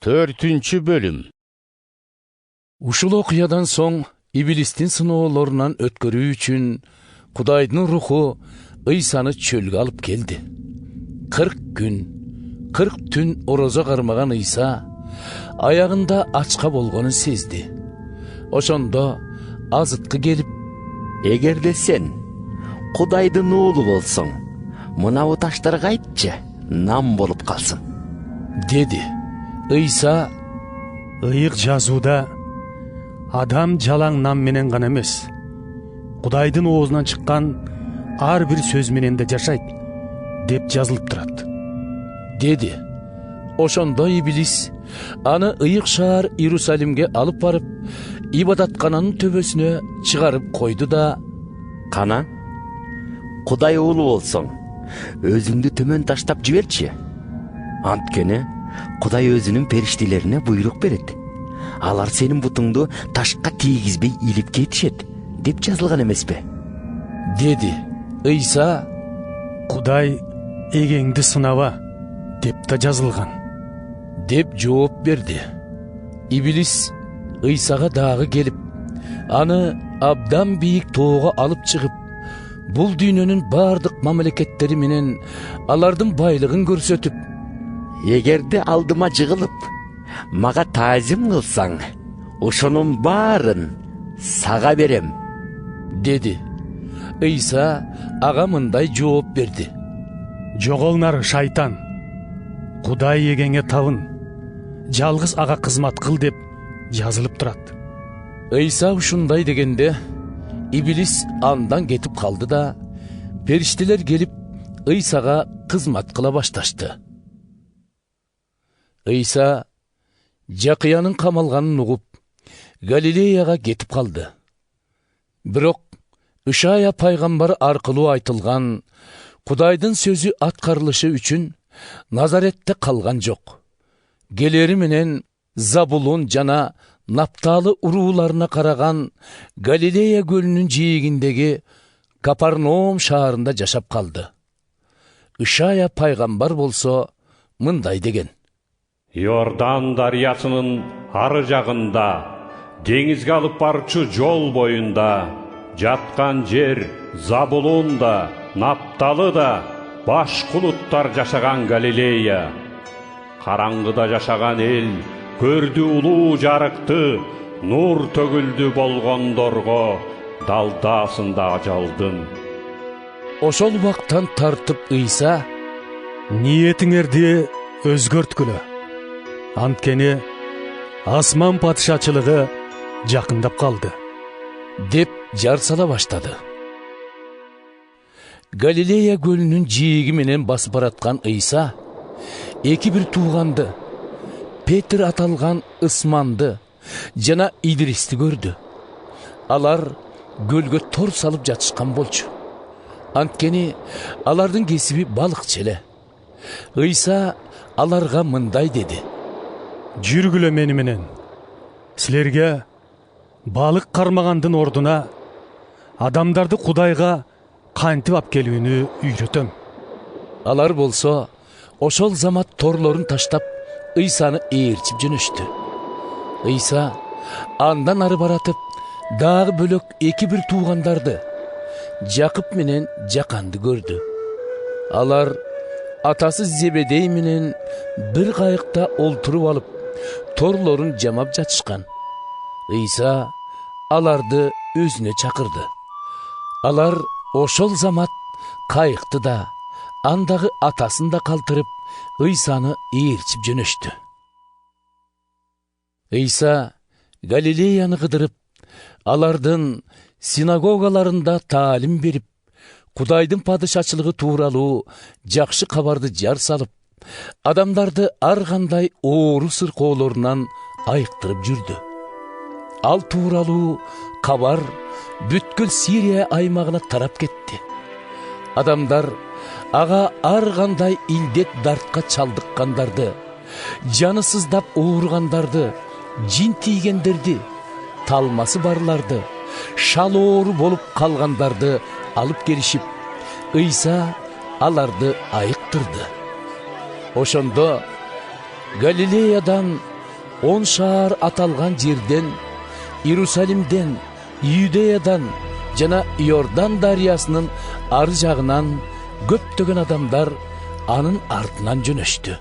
4-cü bölüm. Ушул окуядан соң иблистин сыноолорунан өткөрүү үчүн Кудайдын руху Ыйсаны чөлгө алып келди. 40 күн, 40 түн орозо кармаган Ыйса аягында ачка болгонун сезди. Ошондо азыткы келип: «Эгерде сен Кудайдын уулу болсоң, мынау таштарга айтчы, нам болуп калсын», деди. Ыйса: Ыйык жазууда адам жалаң нам менен гана эмес, Кудайдын оозунан чыккан ар бир сөз менен да жашайт деп жазылып турат, деди. Ошондо иблис аны ыйык шаар Иерусалимге алып барып, ибадаткананын төбөсүнө чыгарып койду да: «Кана, Кудай уулу болсоң, өзүңдү төмөн таштап жиберчи. Анткени Кудай өзүнүн периштелерине буйрук берет. Алар сенин бутуңду ташка тийгизбей илип кетишет, деп жазылган эмеспи?» деди. Ыйса: Кудай эгеңди сынаба деп да жазылган, деп жооп берди. Иблис Ыйсага дагы келип, аны абдан бийик тоого алып чыгып, бул дүйнөнүн бардык мамлекеттери менен алардын байлыгын көрсөтүп: «Эгерде алдыма жыгылып, мага таазим кылсаң, ошонун баарын сага берем», деди. Ыйса ага мындай жооп берди: «Жоголңар шайтан, Кудай эгеңе табын, жалгыз ага кызмат кыл деп жазылып турат». Ыйса ушундай дегенде иблис андан кетип калды да, периштелер келип Ыйсага кызмат кыла башташты. Ыйса жакыянын камалганын угуп, Галилеяга кетип калды. Бирок Ишая пайгамбар аркылуу айтылган Кудайдын сөзү аткарылышы үчүн Назаретте калган жок. Келери менен Забулун жана Напталы урууларына караган Галилея көлүнүн жээгиндеги Капарнаум шаарында жашап калды. Ишая пайгамбар болсо мындай деген: «Иордан дарыясынын ары жагында, деңизге алып барчу жол боюнда жаткан жер Забулун да, Напталы да, башка улуттар жашаган Галилея. Караңгыда жашаган эл көрдү улуу жарыкты, нур төгүлдү болгондорго далдаасында ажалдын». Ошол убактан тартып Ыйса: «Ниетиңерди өзгөрткүлө, анткени асман падышачылыгы жакындап калды», деп жар сала баштады. Галилея көлүнүн жээги менен басып бараткан Ыйса эки бир тууганды, Петр аталган Ысманды жана Идристи көрдү. Алар көлгө тор салып жатышкан болчу. Анткени алардын кесиби балыкчы эле. Ыйса аларга мындай деди: «Жүргүлө мени менен. Силерге балык кармагандын ордуна адамдарды Кудайга кантип алып келүүнү үйрөтөм». Алар болсо ошол замат торлорун таштап Ыйсаны ээрчип жөнөштү. Ыйса андан ары баратып, дагы бөлөк эки бир туугандарды, Жакып менен Жаканды көрдү. Алар атасы Зебедей менен бир кайыкта олтуруп алып, торлорун жамап жатышкан. Ыйса аларды өзүнө чакырды. Алар ошол замат кайыкты да, андагы атасын да калтырып, Ыйсаны ээрчип жөнөштү. Ыйса Галилеяны кыдырып, алардын синагогаларында таалим берип, Кудайдын падышачылыгы тууралуу жакшы кабарды жар салып, адамдарды ар кандай оору сыркоолорунан айыктырып жүрдү. Ал тууралуу кабар бүткүл Сирия аймагына тарап кетти. Адамдар ага ар кандай илдет дартка чалдыккандарды, жаны сыздап ооругандарды, жин тийгендерди, талмасы барларды, шал оору болуп калгандарды алып келишип, Ыйса аларды айыктырды. Ошондо Галилеядан 10 шаар аталган жерден, Иерусалимден, Иудеядан жана Иордан дарыясынын ары жагынан көптөгөн адамдар анын артынан жөнөштү.